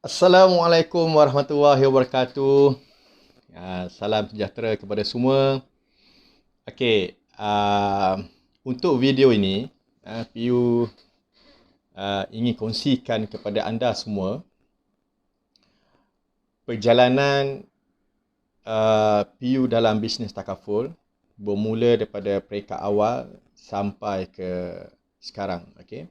Assalamualaikum warahmatullahi wabarakatuh. Salam sejahtera kepada semua. Okey, untuk video ini, PU ingin kongsikan kepada anda semua perjalanan PU dalam bisnes takaful bermula daripada peringkat awal sampai ke sekarang. Okey.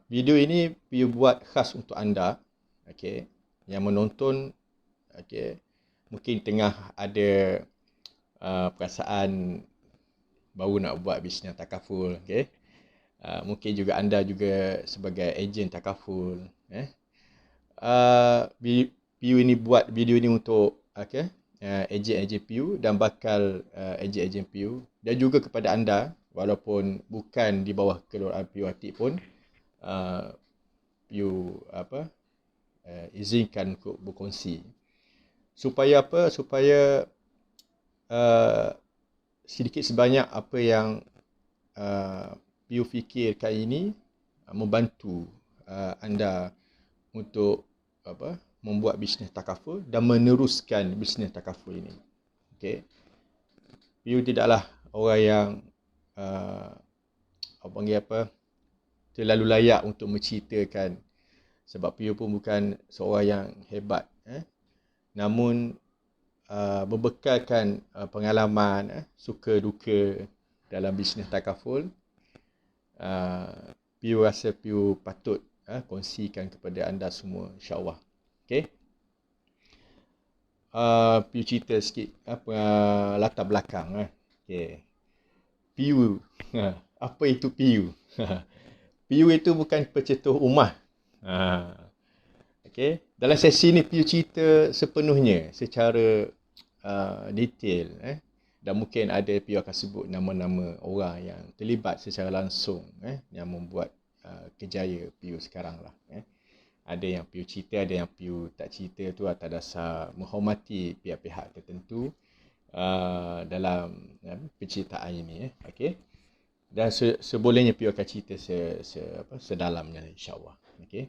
Video ini PU buat khas untuk anda, okey, yang menonton. Okey, mungkin tengah ada perasaan baru nak buat bisnes takaful, okey. Mungkin juga anda juga sebagai ejen takaful, PU ini buat video ini untuk ejen-ejen PU dan bakal ejen-ejen PU, dan juga kepada anda walaupun bukan di bawah keluarga PU Atik pun, PU izinkan untuk berkongsi. Supaya apa? Supaya sedikit sebanyak apa yang PU fikirkan ini membantu anda untuk membuat bisnes takaful dan meneruskan bisnes takaful ini. Okey. PU tidaklah orang yang terlalu layak untuk menceritakan, sebab PU pun bukan seorang yang hebat, namun berbekalkan pengalaman, suka duka dalam bisnes takaful, PU rasa PU patut kongsikan kepada anda semua, insyaAllah. Okay. PU cerita sikit latar belakang. Okay. PU, apa itu PU? PU itu bukan pencetus rumah. Okay. Dalam sesi ni PU cerita sepenuhnya secara detail, dan mungkin ada PU akan sebut nama-nama orang yang terlibat secara langsung yang membuat kejaya PU sekarang lah. Ada yang PU cerita, ada yang PU tak cerita, tu atas dasar menghormati pihak-pihak tertentu dalam penceritaan ini. Okay. Dan sebolehnya PU akan cerita sedalamnya, insyaAllah. Okay.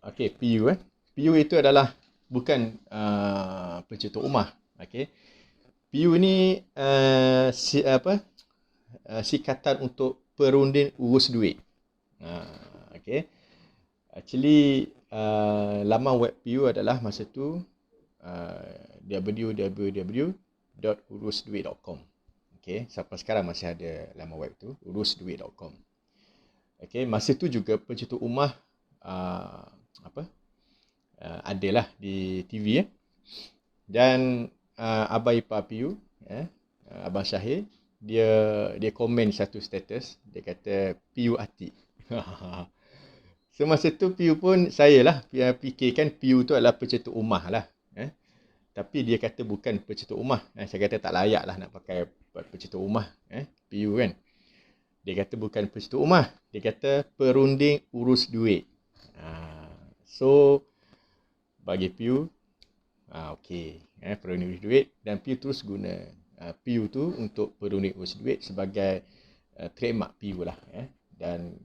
Okay, PU. PU itu adalah bukan pencetus rumah. Okay. PU ni sikatan untuk perunding urus duit. Okay. Actually, laman web PU adalah masa tu www.urusduit.com. Okay. Sampai sekarang masih ada laman web tu, urusduit.com. Okay. Masa tu juga pencetus rumah adalah di TV. Dan Abang Ipar PU, Abang Syahir, dia komen satu status, dia kata PU Atik. Semasa tu PU pun, saya lah fikirkan PU tu adalah pencetus rumah lah. Tapi dia kata bukan pencetus rumah. Saya kata tak layak lah nak pakai pencetus rumah, PU kan. Dia kata bukan pencetus rumah, dia kata perunding urus duit. So bagi PU, okey, perunding urus duit, dan PU terus guna PU tu untuk perunding urus duit sebagai trademark PU lah. Dan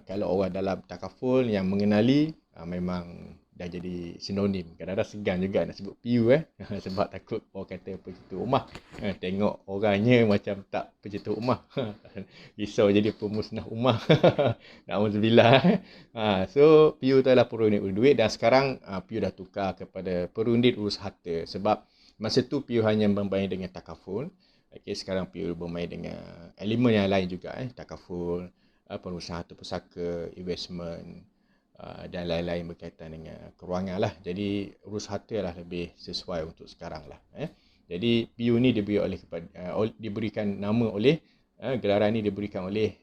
kalau orang dalam takaful yang mengenali, memang dah jadi sinonim. Kadang-kadang segan juga nak sebut PU sebab takut orang kata pencetus rumah. Tengok orangnya macam tak pencetus rumah. Risau jadi pemusnah rumah. Na'udzubillah. So PU tu adalah perunding urus duit, dan sekarang PU dah tukar kepada perunding urus harta. Sebab masa tu PU hanya bermain dengan takaful. Okay, sekarang PU bermain dengan elemen yang lain juga, takaful, perusahaan harta pusaka, investment, dan lain-lain berkaitan dengan kewangan lah. Jadi urus harta lah lebih sesuai untuk sekarang lah. Jadi PU ni diberikan nama oleh, gelaran ni diberikan oleh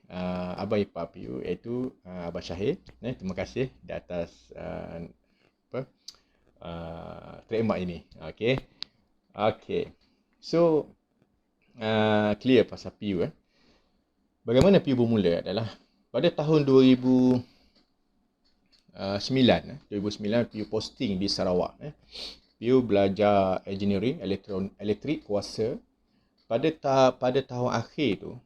Abang Ipar PU, iaitu Abang Syahir. Terima kasih di atas trademark ini. Okay. So clear pasal PU. Bagaimana PU bermula adalah pada tahun 2009 PU posting di Sarawak. PU belajar engineering elektrik kuasa. Pada tahun akhir tu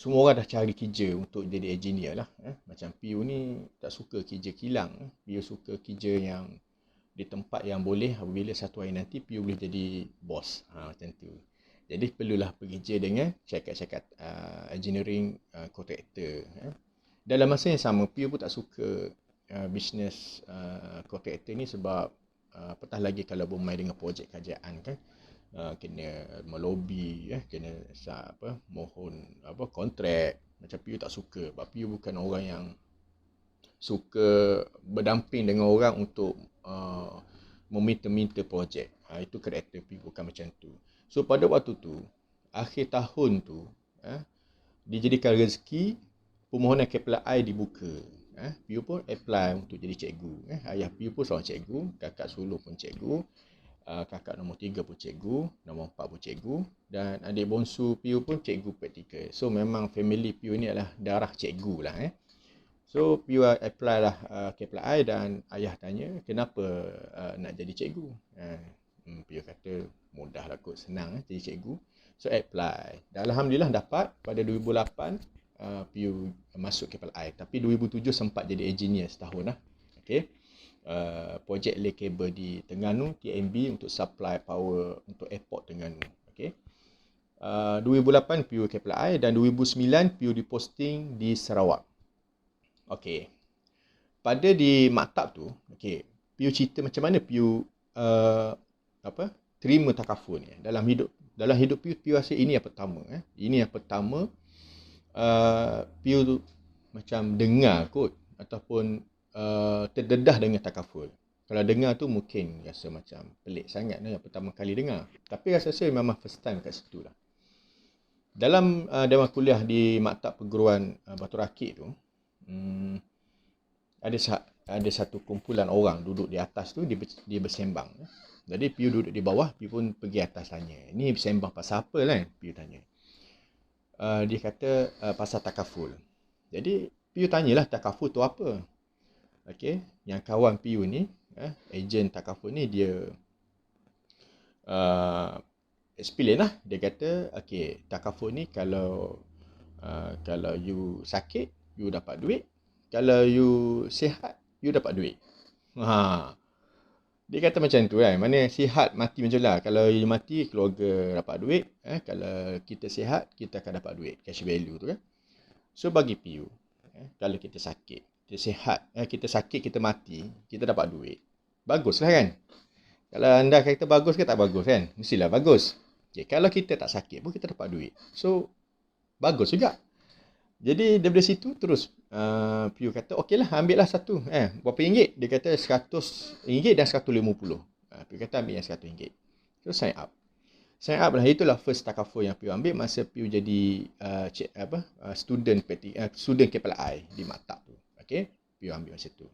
semua orang dah cari kerja untuk jadi engineer lah. Macam PU ni tak suka kerja kilang. PU suka kerja yang di tempat yang boleh apabila satu hari nanti PU boleh jadi bos. Macam tu. Jadi perlulah bekerja dengan syarikat-syarikat engineering contractor. Dalam masa yang sama, PU pun tak suka bisnes contractor ni sebab apatah lagi kalau bermain dengan projek kerajaan kan. Kena melobi, kena mohon kontrak. Macam PU tak suka. Sebab PU bukan orang yang suka berdamping dengan orang untuk meminta-minta projek. Itu karakter PU bukan macam tu. So pada waktu tu, akhir tahun tu, dijadikan rezeki, permohonan KPLI dibuka. PU pun apply untuk jadi cikgu. Ayah PU pun seorang cikgu, kakak sulung pun cikgu, kakak nombor 3 pun cikgu, nombor 4 pun cikgu, dan adik bongsu PU pun cikgu praktikal. So memang family PU ni adalah darah cikgu lah. So PU apply lah KPLI dan ayah tanya kenapa nak jadi cikgu. PU kata mudah lah kot, senang jadi cikgu. So apply. Dan Alhamdulillah dapat pada 2008 PU masuk KPLI. Tapi 2007 sempat jadi engineer setahun lah. Okay. Projek lay kabel di Terengganu, TMB untuk supply power untuk airport Terengganu. Okay. 2008 PU KPLI dan 2009 PU diposting di Sarawak. Okay. Pada di maktab tu, okay, PU cerita macam mana PU terima takaful ni. Dalam hidup PU rasa ini yang pertama. Ini yang pertama PU macam dengar kot ataupun terdedah dengan takaful. Kalau dengar tu mungkin rasa macam pelik sangat yang pertama kali dengar. Tapi rasa saya memang first time kat situ lah. Dalam dewan kuliah di maktab perguruan Batu Rakit tu, ada satu kumpulan orang duduk di atas tu, dia bersembang. Jadi PU duduk di bawah, PU pun pergi atas tanya. Ni bersembang pasal apa kan? PU tanya. Dia kata pasal takaful. Jadi PU tanyalah takaful tu apa. Okay, yang kawan PU ni, ejen takaful ni dia explain lah. Dia kata, okay, takaful ni kalau you sakit, you dapat duit. Kalau you sihat, you dapat duit. Dia kata macam tu kan. Mana sihat mati macam lah. Kalau you mati, keluarga dapat duit. Kalau kita sihat, kita akan dapat duit. Cash value tu kan. So bagi PU, kalau kita sakit, kita sihat, kita sakit, kita mati, kita dapat duit. Baguslah kan. Kalau anda kata bagus ke tak bagus kan? Mestilah bagus. Okay, kalau kita tak sakit pun kita dapat duit. So, bagus juga. Jadi daripada situ terus PU kata okeylah ambil lah satu. Berapa ringgit? Dia kata RM100 dan RM150. PU kata ambil yang RM100. So sign up. Sign up lah, itulah first takaful yang PU ambil masa PU jadi student KPLI di maktab tu. Okey, PU ambil masa tu.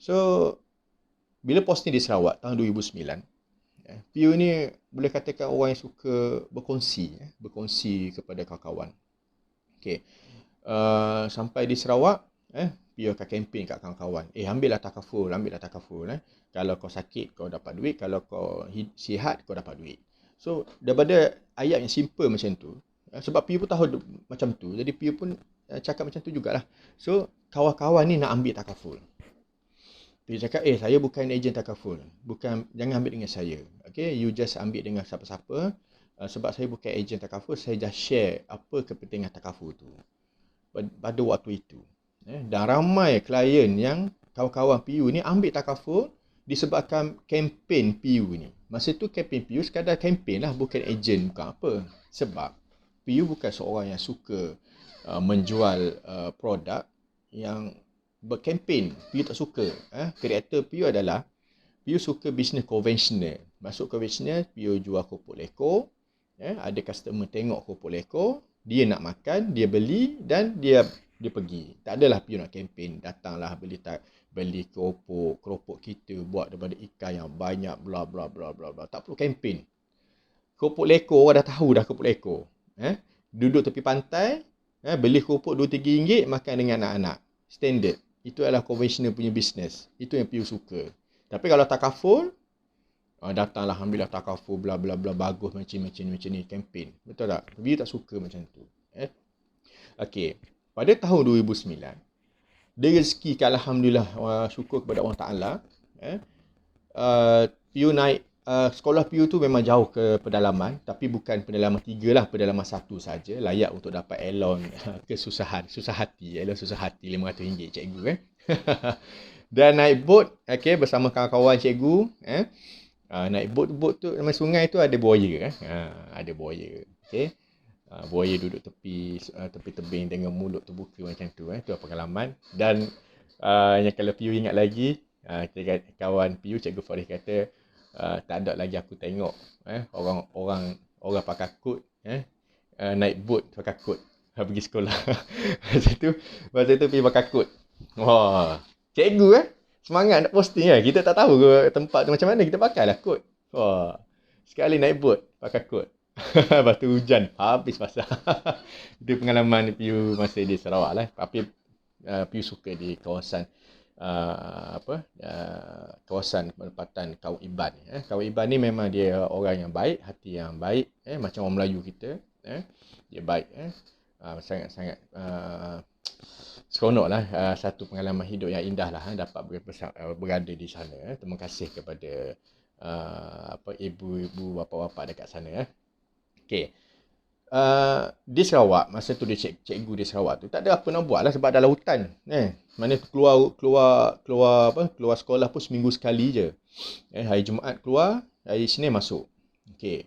So bila posting di Sarawak tahun 2009, PU ni boleh katakan orang yang suka berkongsi kepada kawan-kawan. Okey. Sampai di Sarawak, PU akan kempen kat kawan-kawan. Ambillah takaful. Kalau kau sakit, kau dapat duit. Kalau kau sihat, kau dapat duit. So, daripada ayat yang simple macam tu, sebab PU pun tahu macam tu, jadi PU pun cakap macam tu jugalah. So, kawan-kawan ni nak ambil takaful. PU cakap, saya bukan ejen takaful. Jangan ambil dengan saya. Okay, you just ambil dengan siapa-siapa. Sebab saya bukan ejen takaful, saya just share apa kepentingan takaful tu pada waktu itu. Dan ramai klien yang kawan-kawan PU ni ambil takaful disebabkan kempen PU ni. Masa tu kempen PU sekadar kempen lah, bukan ejen, bukan apa. Sebab PU bukan seorang yang suka menjual produk yang berkempen. PU tak suka. Karakter PU adalah PU suka bisnes konvensional. Masuk konvensional, PU jual kerupuk leko. Ada customer tengok kerupuk leko, dia nak makan, dia beli dan dia pergi. Tak adalah PU nak kempen, datanglah beli keropok kita buat daripada ikan yang banyak bla bla bla bla bla. Tak perlu kempen. Kerupuk leko orang dah tahu dah kerupuk leko. Duduk tepi pantai, beli kerupuk RM2-3 makan dengan anak-anak. Standard. Itu adalah konvensional punya bisnes. Itu yang PU suka. Tapi kalau takaful, datanglah ambillah takaful bla bla bla, bagus macam ni kempen. Betul tak? PU tak suka macam tu. Okey. Pada tahun 2009, dia rezekikan alhamdulillah, syukur kepada Allah Taala, eh PU naik, sekolah PU tu memang jauh ke pedalaman, tapi bukan pedalaman 3 lah, pedalaman 1 saja, layak untuk dapat elon kesusahan, susah hati, elon susah hati RM500 cikgu Dan naik bot, okey, bersama kawan-kawan cikgu, naik bot tu nama sungai tu ada buaya, ada buaya. Okey. Buaya duduk tepi tebing dengan mulut terbuka macam tu, tu pengalaman. Dan yang kalau PU ingat lagi, kawan PU Cikgu Farid kata, tak ada lagi aku tengok orang pakai kod, naik bot pakai kod pergi sekolah. masa tu pergi pakai kod. Wah, cikgu semangat nak posting kita tak tahu ke tempat tu macam mana, kita pakailah kod. Wah, sekali naik bot pakai kod. Lepas tu hujan, habis pasal. Itu pengalaman PU masa di Sarawak lah. Tapi PU suka di kawasan kawasan penempatan kaum Iban. Kaum Iban ni memang dia orang yang baik, hati yang baik, macam orang Melayu kita, dia baik, sangat-sangat seronok lah, satu pengalaman hidup yang indah lah, dapat berada di sana. Terima kasih kepada ibu-ibu, bapa-bapa dekat sana. Okey. Di Sarawak, masa tu dia cikgu di Sarawak tu, tak ada apa nak buat lah sebab dalam hutan. Mana keluar sekolah pun seminggu sekali je. Hari Jumaat keluar, hari Isnin masuk. Okey.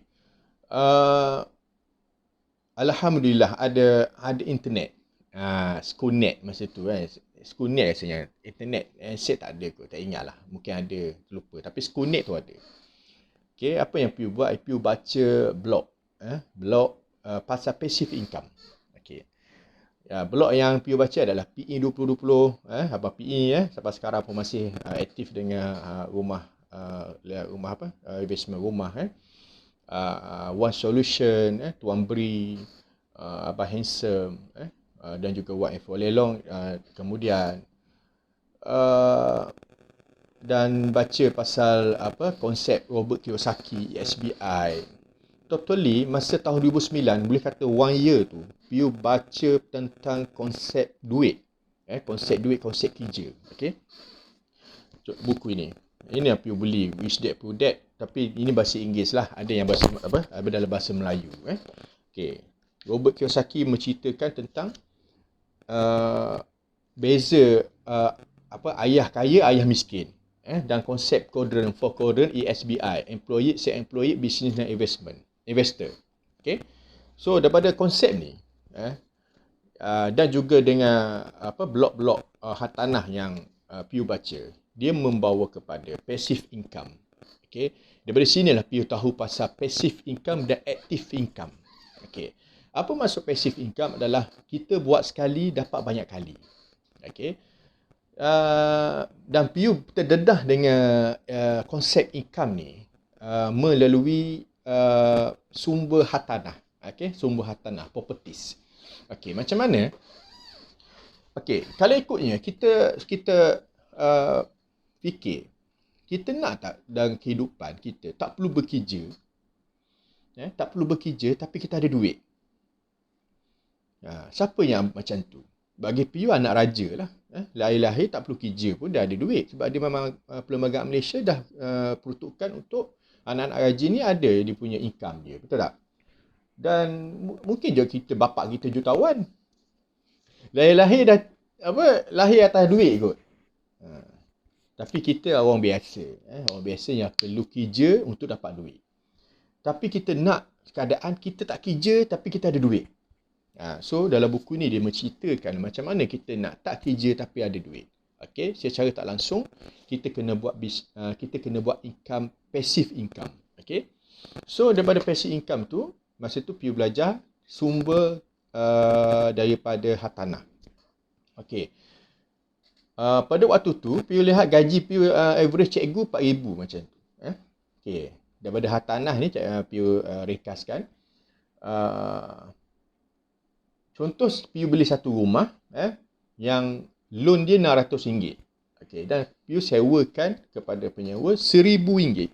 Alhamdulillah ada internet. Schoolnet masa tu Schoolnet rasanya. Internet set tak ada kot, tak ingat lah. Mungkin ada, lupa. Tapi Schoolnet tu ada. Okey, apa yang PU buat? PU baca blog. Blog pasal passive income. Okey. Blog yang PU baca adalah PE 2020, Abang PE sampai sekarang pun masih aktif dengan rumah investment rumah, One Solution, Tuan Bri, Abang Handsome, dan juga What If All Along, kemudian dan baca pasal konsep Robert Kiyosaki, SBI. Totally masa tahun 2009, boleh kata 1 year tu, PU baca tentang konsep duit. Konsep duit, konsep kerja. Okey. Buku ini. Ini yang PU beli, Rich Dad Poor Dad, tapi ini bahasa Inggeris lah. Ada yang bahasa dalam bahasa Melayu. Okey. Robert Kiyosaki menceritakan tentang beza ayah kaya, ayah miskin. Dan konsep quadrant, 4 quadrant ESBI, employee, self-employed, business dan investor. Okay. So daripada konsep ni, dan juga dengan blok-blok hartanah yang PU baca, dia membawa kepada passive income. Okay. Daripada sinilah PU tahu pasal passive income dan active income. Okay. Apa maksud passive income? Adalah kita buat sekali dapat banyak kali. Okay. Dan PU terdedah dengan konsep income ni melalui sumber hartanah. Sumber hartanah, properties. Macam mana? Kalau ikutnya kita fikir, kita nak tak dalam kehidupan kita tak perlu bekerja, tak perlu bekerja tapi kita ada duit. Siapa yang macam tu? Bagi PU anak raja lah. Lahir-lahir tak perlu kerja pun dah ada duit. Sebab dia memang Perlembagaan Malaysia dah peruntukkan untuk anak-anak raja ni ada dia punya income dia. Betul tak? Dan mungkin je kita bapak kita jutawan. Lahir-lahir dah lahir atas duit kot. Tapi kita orang biasa. Orang biasa yang perlu kerja untuk dapat duit. Tapi kita nak keadaan kita tak kerja tapi kita ada duit. So dalam buku ni dia menceritakan macam mana kita nak tak kerja tapi ada duit. Secara tak langsung kita kena buat income, passive income. So daripada passive income tu, masa tu PU belajar sumber daripada hartanah. Pada waktu tu PU lihat gaji PU average cikgu 4,000 macam tu. Daripada hartanah ni PU rekaskan. Contoh PU beli satu rumah yang loan dia RM600. Dan PU sewakan kepada penyewa RM1,000.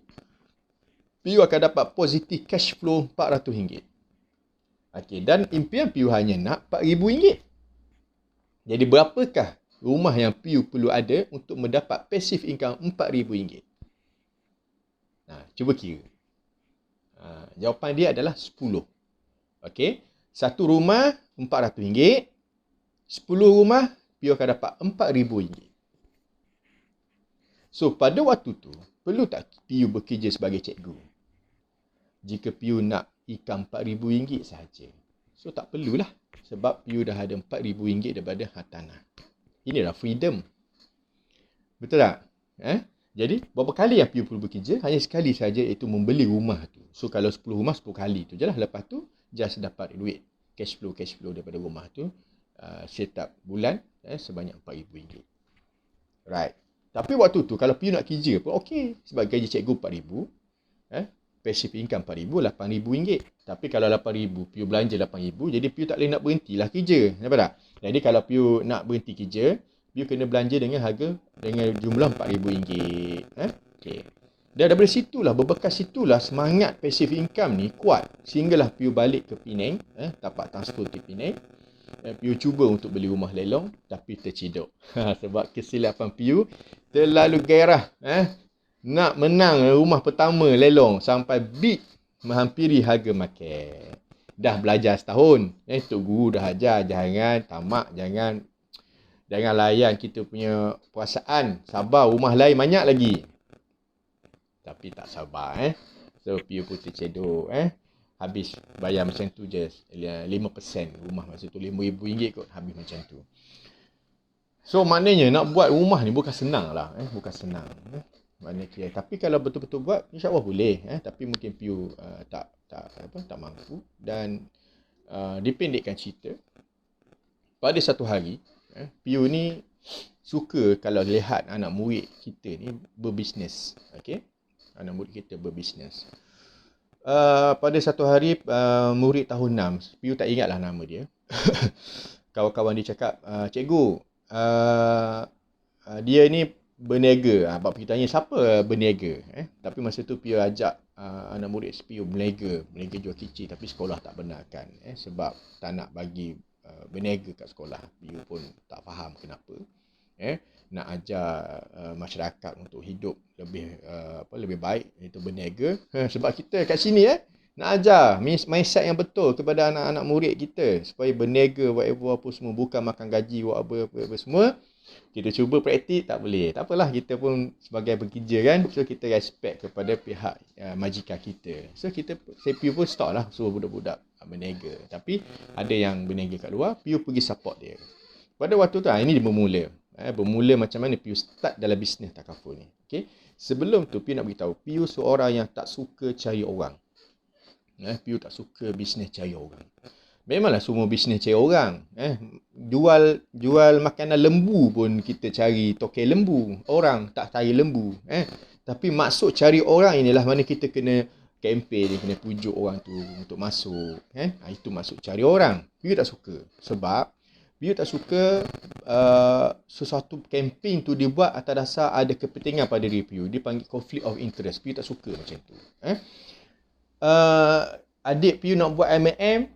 PU akan dapat positif cash flow RM400. Okey, dan impian PU hanya nak RM4,000. Jadi berapakah rumah yang PU perlu ada untuk mendapat passive income RM4,000? Cuba kira. Jawapan dia adalah 10. Okey, satu rumah RM400, 10 rumah PU akan dapat RM4,000. So, pada waktu tu, perlu tak PU bekerja sebagai cikgu? Jika PU nak income RM4,000 sahaja. So, tak perlulah. Sebab PU dah ada RM4,000 daripada hartanah. Inilah freedom. Betul tak? Jadi, berapa kali yang PU perlu bekerja? Hanya sekali saja, iaitu membeli rumah tu. So, kalau 10 rumah, 10 kali tu je lah. Lepas tu, just dapat duit. Cash flow daripada rumah tu. Setiap bulan, sebanyak RM4,000. Right. Tapi waktu tu, kalau PU nak kerja pun okey. Sebab gaji cikgu RM4,000. Passive income RM4,000, RM8,000. Tapi kalau RM8,000, PU belanja RM8,000. Jadi, PU tak boleh nak berhentilah kerja. Nampak tak? Jadi, kalau PU nak berhenti kerja, PU kena belanja dengan harga, dengan jumlah RM4,000. Okey. Dan daripada situlah, berbekas situlah semangat passive income ni kuat. Sehinggalah PU balik ke Penang. Tapak transfer ke Penang. PU cuba untuk beli rumah lelong, tapi terciduk. Sebab kesilapan PU terlalu gairah. Nak menang rumah pertama lelong sampai bid menghampiri harga market. Dah belajar setahun. Tok Guru dah ajar, jangan tamak, jangan layan kita punya perasaan. Sabar, rumah lain banyak lagi. Tapi tak sabar. So, PU pun tercedok. Habis bayar macam tu je. 5% rumah masa tu. RM5,000 kot. Habis macam tu. So, maknanya nak buat rumah ni bukan senang lah. Bukan senang. Maknanya, tapi kalau betul-betul buat, insyaAllah boleh. Tapi mungkin PU tak mampu. Dan dipendekkan cerita. Pada satu hari, PU ni suka kalau lihat anak murid kita ni berbisnes. Okey? Anak murid kita berbisnes. Pada satu hari, murid tahun 6, PU tak ingatlah nama dia. Kawan-kawan dia cakap, cikgu, dia ni berniaga. Abang pergi tanya, siapa berniaga? Tapi masa tu PU ajak anak murid PU berniaga jual kicik, tapi sekolah tak benarkan. Sebab tak nak bagi berniaga kat sekolah. PU pun tak faham kenapa. Nak ajar masyarakat untuk hidup lebih baik, iaitu berniaga. Sebab kita kat sini nak ajar mindset yang betul kepada anak-anak murid kita supaya berniaga whatever apa semua, bukan makan gaji apa semua. Kita cuba praktik, tak boleh. Tak apalah, kita pun sebagai pekerja kan. So, kita respect kepada pihak majikan kita. So, PU pun stop lah suruh budak-budak berniaga. Tapi ada yang berniaga kat luar, PU pergi support dia. Pada waktu tu, ini dia bermula. Bermula macam mana PU start dalam bisnes takaful ni. Okay? Sebelum tu, PU nak beritahu, PU seorang yang tak suka cari orang. PU tak suka bisnes cari orang. Memanglah semua bisnes cari orang. Jual makanan lembu pun kita cari tokel lembu. Orang tak cari lembu. Tapi maksud cari orang inilah mana kita kena kempen, kena pujuk orang tu untuk masuk. Itu maksud cari orang. PU tak suka. Sebab PU tak suka sesuatu kempen tu dibuat atas dasar ada kepentingan pada diri PU. Dia panggil conflict of interest. PU tak suka macam tu. Adik PU nak buat MLM,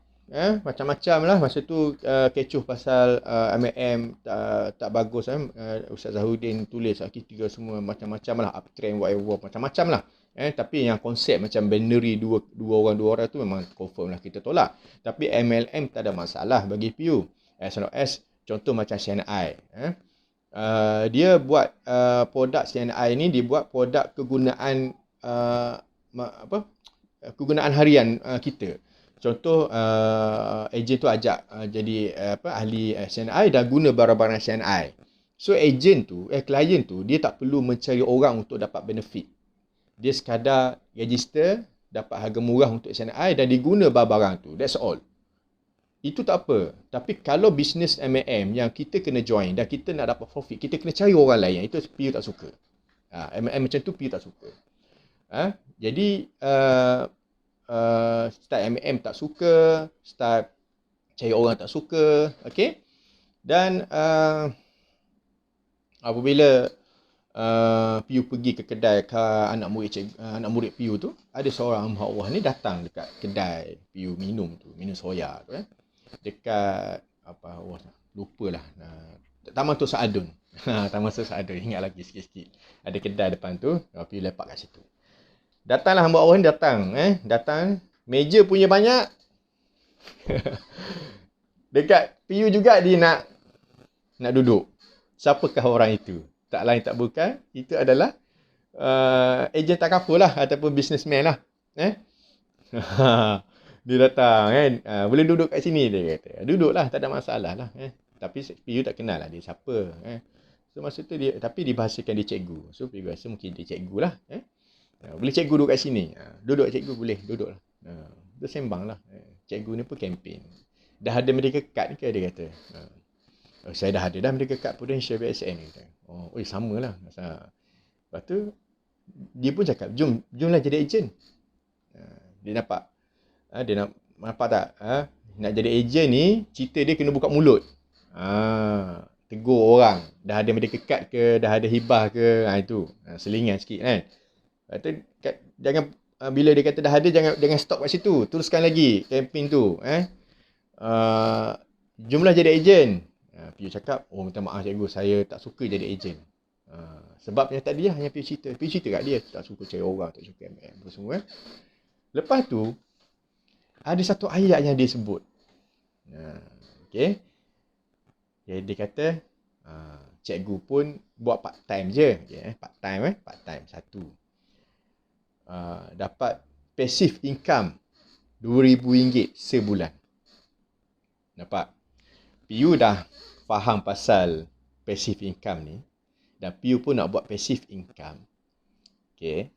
macam-macam lah. Masa tu kecoh pasal MLM tak bagus. Ustaz Zahudin tulis artikel semua macam-macam lah, uptrend whatever, macam-macam lah. Tapi yang konsep macam binary dua orang tu memang confirm lah kita tolak. Tapi MLM tak ada masalah bagi PU. As long as contoh macam CNI. Dia buat produk CNI ni, dia buat produk kegunaan kegunaan harian kita. Contoh ejen tu ajak jadi ahli CNI dan guna barang-barang CNI. So ejen tu, klien tu, dia tak perlu mencari orang untuk dapat benefit. Dia sekadar register, dapat harga murah untuk CNI dan diguna barang-barang tu. That's all. Itu tak apa. Tapi kalau bisnes MLM yang kita kena join dan kita nak dapat profit, kita kena cari orang lain. Itu PU tak suka. MLM macam tu PU tak suka. Jadi start MLM tak suka, start cari orang tak suka, okey. Dan apabila Piu pergi ke kedai anak murid Piu tu, ada seorang hamba Allah ni datang dekat kedai Piu minum soya tu dekat apa Allah lupalah. Taman Tok Saadun. Taman Tok Saadun, ingat lagi sikit-sikit. Ada kedai depan tu, Piu lepak kat situ. Datanglah hamba Allah ni datang, meja punya banyak. Dekat Piu juga dia nak duduk. Siapakah orang itu? Tak lain tak bukan, itu adalah ejen takaful lah ataupun businessman lah. Dia datang kan, boleh duduk kat sini dia kata. Duduklah, tak ada masalah lah. Tapi Piu tak kenal lah dia siapa. So masa tu dia, tapi dibahasakan dia cikgu. So Piu rasa mungkin dia cikgu lah. Boleh cikgu duduk kat sini. Duduk cikgu boleh, duduk lah. Dia sembang lah. Cikgu ni pun kempen. Dah ada medical card ke dia kata. Saya dah ada medical card Prudential BSN ni. Samalah. Lepas tu dia pun cakap, jomlah jadi ejen. Dia nampak tak? Nak jadi ejen ni, cerita dia kena buka mulut. Tegur orang. Dah ada medical card ke, dah ada hibah ke, itu. Selingan sikit kan. Lepas tu, jangan, bila dia kata dah ada, jangan stop kat situ. Teruskan lagi kempen tu. Jomlah jadi ejen. Piu cakap, minta maaf cikgu, saya tak suka jadi ejen. Sebabnya tadi lah hanya Piu cerita kat dia, tak suka cari orang, tak suka MM apa semua. Lepas tu, ada satu ayat yang dia sebut. Okay. Jadi dia kata, cikgu pun buat part time je. Part time satu. Dapat passive income RM2,000 sebulan. Nampak? Piu dah faham pasal passive income ni. Dan Piu pun nak buat passive income. Okay.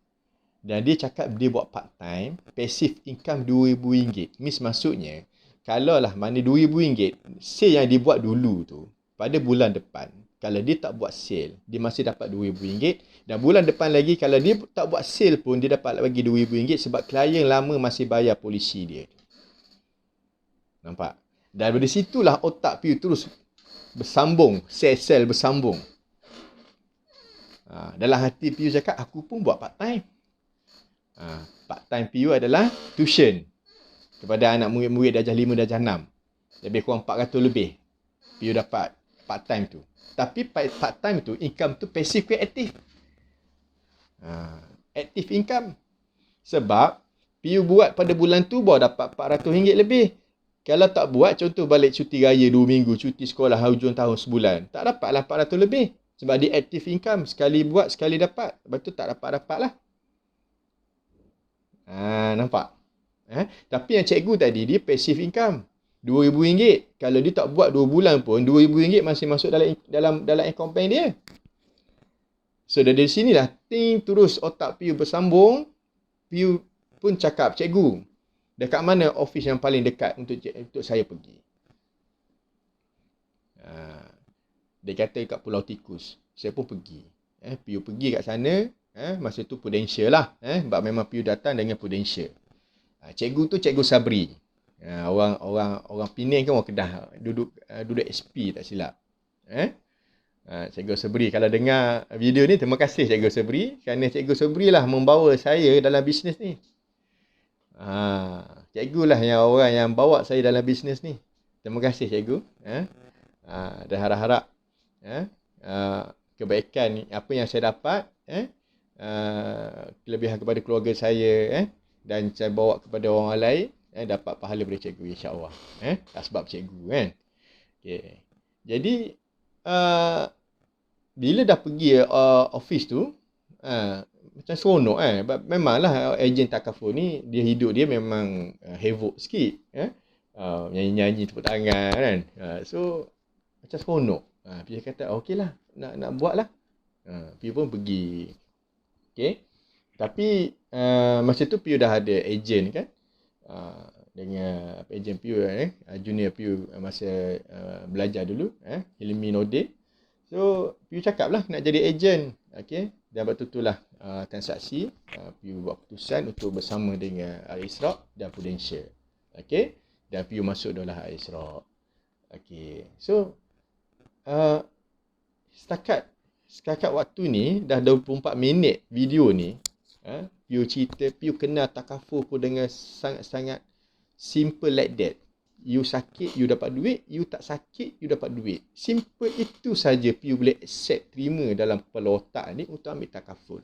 Dan dia cakap dia buat part time, passive income RM2,000. Maksudnya, kalau lah mana RM2,000, sale yang dia buat dulu tu, pada bulan depan, kalau dia tak buat sale, dia masih dapat RM2,000. Dan bulan depan lagi, kalau dia tak buat sale pun, dia dapat lagi RM2,000 sebab klien lama masih bayar polisi dia. Nampak? Dan dari situlah otak Piu terus bersambung, sel-sel bersambung. Dalam hati Piu cakap, aku pun buat part time. Part time Piu adalah tuition kepada anak murid-murid darjah 5, darjah 6. Lebih kurang 400 lebih Piu dapat part time tu. Tapi part time tu, income tu passive ke aktif? Aktif income. Sebab Piu buat pada bulan tu baru dapat RM400 lebih. Kalau tak buat, contoh balik cuti raya 2 minggu, cuti sekolah hujung tahun sebulan, tak dapatlah RM400 lebih. Sebab dia active income. Sekali buat, sekali dapat. Lepas tu tak dapat-dapat lah. Nampak? Tapi yang cikgu tadi, dia passive income. RM2,000. Kalau dia tak buat 2 bulan pun, RM2,000 masih masuk dalam account bank dia. So dari sinilah, terus otak Piu bersambung. Piu pun cakap, cikgu, dekat mana office yang paling dekat untuk saya pergi? Dia kata kat Pulau Tikus. Saya pun pergi. Piu pergi kat sana. Masa tu Prudential lah. Sebab memang Piu datang dengan Prudential. Cikgu tu Cikgu Sabri. Orang Penang kan orang Kedah. Duduk SP tak silap. Cikgu Sabri, kalau dengar video ni, terima kasih Cikgu Sabri. Kerana Cikgu Sabri lah membawa saya dalam bisnes ni. Cikgu lah orang yang bawa saya dalam bisnes ni. Terima kasih cikgu. Dan harap-harap kebaikan apa yang saya dapat, kelebihan kepada keluarga saya, dan saya bawa kepada orang lain, dapat pahala dari cikgu, insya-Allah. Sebab cikgu kan. Okay. Jadi bila dah pergi office tu, macam seronok memanglah ejen takaful ni, dia hidup dia memang havoc sikit. Nyanyi-nyanyi tepuk tangan kan. So macam seronok. Dia kata okeylah, nak buat lah. Piu pun pergi. Okay. Tapi masa tu Piu dah ada ejen kan. Dengan ejen Piu, junior Piu masa belajar dulu, Hilmi Nordin. So Piu cakap lah nak jadi ejen. Okay. Dan betul-betul lah transaksi, Piu buat keputusan untuk bersama dengan Al-Israq dan Prudential. Okay. Dan Piu masuk dalam Al-Israq. Okay. So setakat setakat waktu ni dah 24 minit video ni. Piu cerita, Piu kenal takaful pun dengan sangat-sangat simple like that. You sakit, you dapat duit. You tak sakit, you dapat duit. Simple itu saja Piu boleh accept, terima dalam kepala otak ni untuk ambil takaful.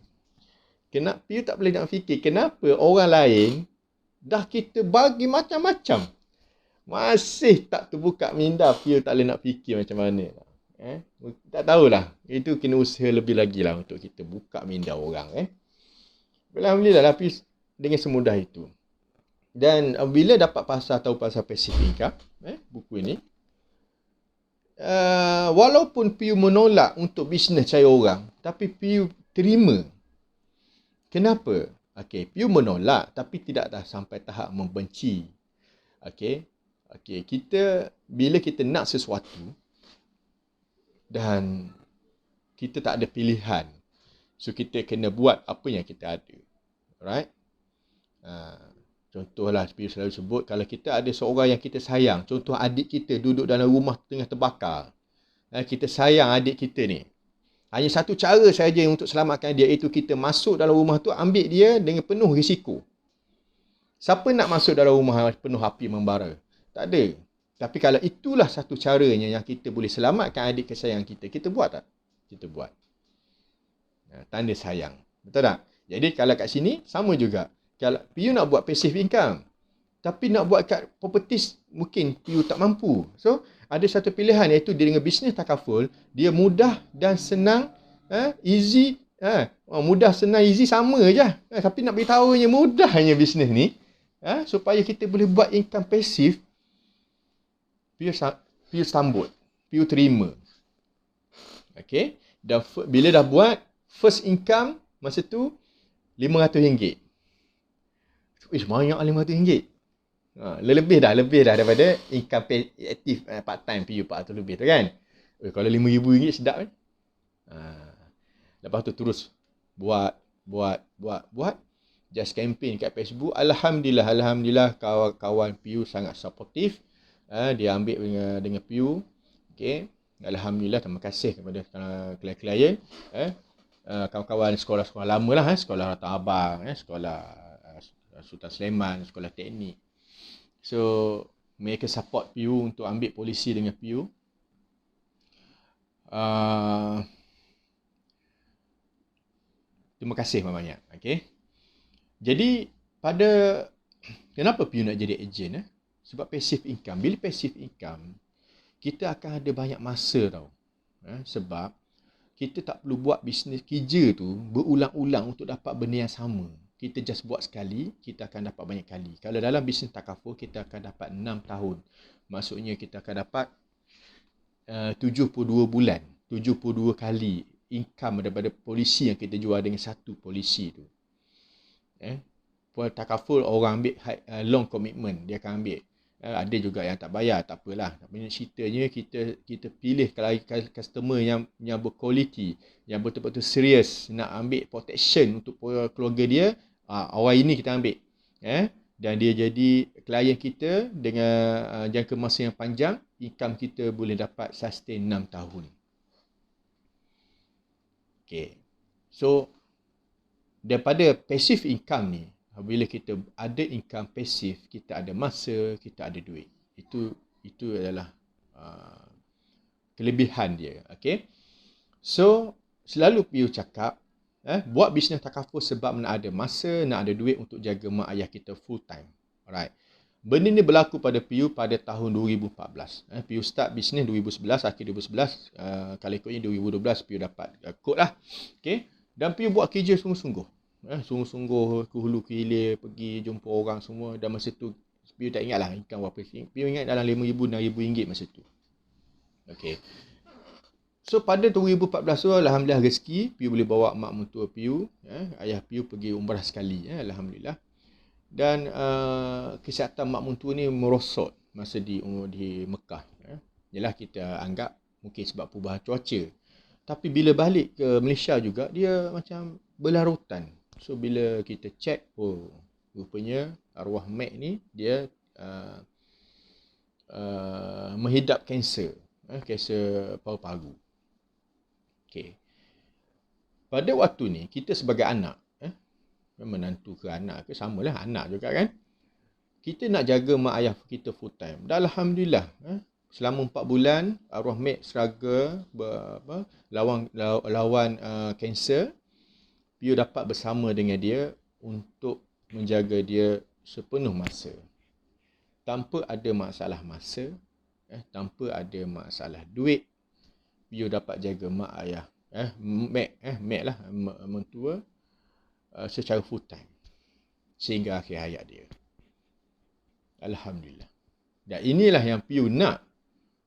Kenapa Piu tak boleh nak fikir kenapa orang lain dah kita bagi macam-macam, masih tak terbuka minda. Piu tak boleh nak fikir macam mana. Tak tahulah. Itu kena usaha lebih lagi lah untuk kita buka minda orang. Alhamdulillah lah Piu dengan semudah itu. Dan bila dapat tahu pasal passive income, buku ini, walaupun Piu menolak untuk bisnes cari orang, tapi Piu terima. Kenapa? Piu menolak tapi tidak dah sampai tahap membenci. Bila kita nak sesuatu dan kita tak ada pilihan, so kita kena buat apa yang kita ada. Right? Contohlah, Piu selalu sebut, kalau kita ada seorang yang kita sayang, contoh adik kita duduk dalam rumah tengah terbakar. Kita sayang adik kita ni. Hanya satu cara saja untuk selamatkan dia, iaitu kita masuk dalam rumah tu, ambil dia dengan penuh risiko. Siapa nak masuk dalam rumah penuh api membara? Tak ada. Tapi kalau itulah satu caranya yang kita boleh selamatkan adik kesayang kita, kita buat tak? Kita buat. Tanda sayang. Betul tak? Jadi kalau kat sini, sama juga. Kalau Piu nak buat passive income, tapi nak buat kat properties, mungkin Piu tak mampu. So, ada satu pilihan, iaitu dia dengan bisnes takaful. Dia mudah dan senang, easy. Mudah, senang, easy sama je. Tapi nak beritahu yang mudahnya bisnes ni, supaya kita boleh buat income passive, Piu sambut. Piu terima. Dan bila dah buat, first income masa tu RM500. Banyak RM500. Lebih dah daripada income aktif part time Piu 400 lebih tu kan. Kalau RM5,000 sedap kan. Lepas tu terus buat. Just campaign kat Facebook. Alhamdulillah kawan-kawan Piu sangat supportive. Dia ambil dengan Piu. Alhamdulillah, terima kasih kepada klien-klien. Kawan-kawan sekolah-sekolah lama lah. Sekolah Rata Abang, sekolah Sultan Sleman, sekolah teknik. So, mereka support Piu untuk ambil polisi dengan Piu. Terima kasih banyak. Jadi, kenapa Piu nak jadi ejen? Sebab passive income. Bila passive income, kita akan ada banyak masa tau. Sebab kita tak perlu buat bisnes kerja tu berulang-ulang untuk dapat benda yang sama. Kita just buat sekali, kita akan dapat banyak kali. Kalau dalam bisnes takaful, kita akan dapat 6 tahun. Maksudnya kita akan dapat 72 bulan. 72 kali income daripada polisi yang kita jual dengan satu polisi tu. Takaful orang ambil long commitment, dia akan ambil. Ada juga yang tak bayar, tak apalah. Tapi ceritanya kita pilih customer yang berkualiti, yang betul-betul serius nak ambil protection untuk keluarga dia. Awal ini kita ambil. Dan dia jadi klien kita dengan jangka masa yang panjang. Income kita boleh dapat sustain 6 tahun. So, daripada passive income ni, bila kita ada income pasif, kita ada masa, kita ada duit. Itu adalah kelebihan dia. So, selalu Piu cakap, buat bisnes takaful sebab nak ada masa, nak ada duit untuk jaga mak ayah kita full time. Alright. Benda ni berlaku pada Piu pada tahun 2014. Piu start bisnes 2011, akhir 2011. Kalau ikutnya 2012, Piu dapat kod lah. Dan Piu buat kerja sungguh-sungguh. Sungguh-sungguh ke hulu ke hilir, pergi jumpa orang semua. Dan masa tu Piu tak ingat lah income berapa. Piu ingat dalam RM5,000-6,000 masa tu. So pada 2014 tu, alhamdulillah rezeki Piu boleh bawa mak mentua Piu, ayah Piu pergi umrah sekali, alhamdulillah. Dan kesihatan mak mentua ni merosot masa di Mekah. Yalah, kita anggap mungkin sebab perubahan cuaca. Tapi bila balik ke Malaysia juga, dia macam berlarutan. So, bila kita check, rupanya arwah Mac ni, dia menghidap kanser. Kanser paru-paru. pada waktu ni kita sebagai anak, menantu ke anak ke, samalah anak juga kan. Kita nak jaga mak ayah kita full time. Dan alhamdulillah, selama 4 bulan arwah mak struggle lawan kanser, Pio dapat bersama dengan dia untuk menjaga dia sepenuh masa. Tanpa ada masalah masa, tanpa ada masalah duit, Pio dapat jaga mak ayah, mak lah, mentua secara full time sehingga akhir hayat dia. Alhamdulillah. Dan inilah yang Pio nak,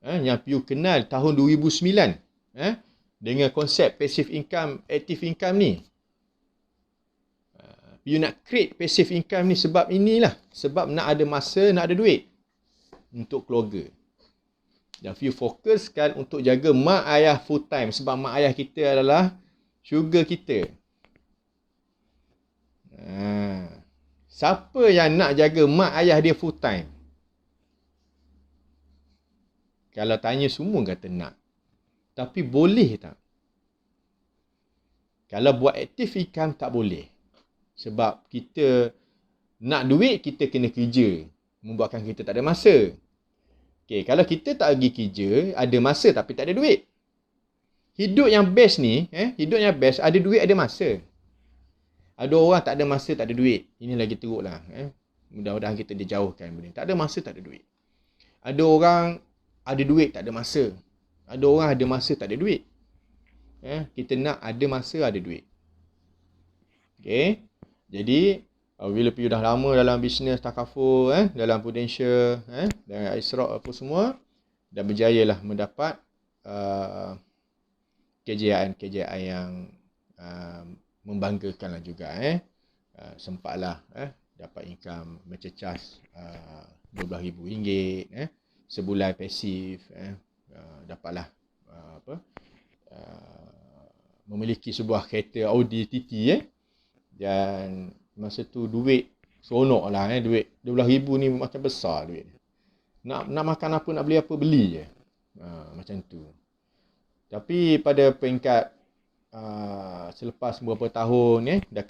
yang Pio kenal tahun 2009, dengan konsep passive income, active income ni. Pio nak create passive income ni sebab inilah, sebab nak ada masa, nak ada duit untuk keluarga. Dan Pio fokuskan untuk jaga mak ayah full time sebab mak ayah kita adalah sugar kita. Siapa yang nak jaga mak ayah dia full time? Kalau tanya semua kata nak. Tapi boleh tak? Kalau buat active income tak boleh. Sebab kita nak duit, kita kena kerja. Membuatkan kita tak ada masa. Okay, kalau kita tak pergi kerja, ada masa tapi tak ada duit. Hidup yang best ni, hidup yang best, ada duit, ada masa. Ada orang tak ada masa, tak ada duit. Ini lagi teruk lah. Mudah-mudahan kita dijauhkan benda. Tak ada masa, tak ada duit. Ada orang ada duit, tak ada masa. Ada orang ada masa, tak ada duit. Kita nak ada masa, ada duit. Okay. Jadi, bila Pio dah lama dalam bisnes takaful, dalam Prudential, dan Isroq apa semua, dan berjayalah mendapat kejayaan-kejayaan yang membanggakan lah juga. Sempatlah dapat income mencecas RM12,000 sebulan pasif, dapatlah memiliki sebuah kereta Audi TT, dan masa tu duit seronok lah, duit RM12,000 ni macam besar duit. Nak makan apa, nak beli apa, beli je. Macam tu. Tapi pada peringkat selepas beberapa tahun, dah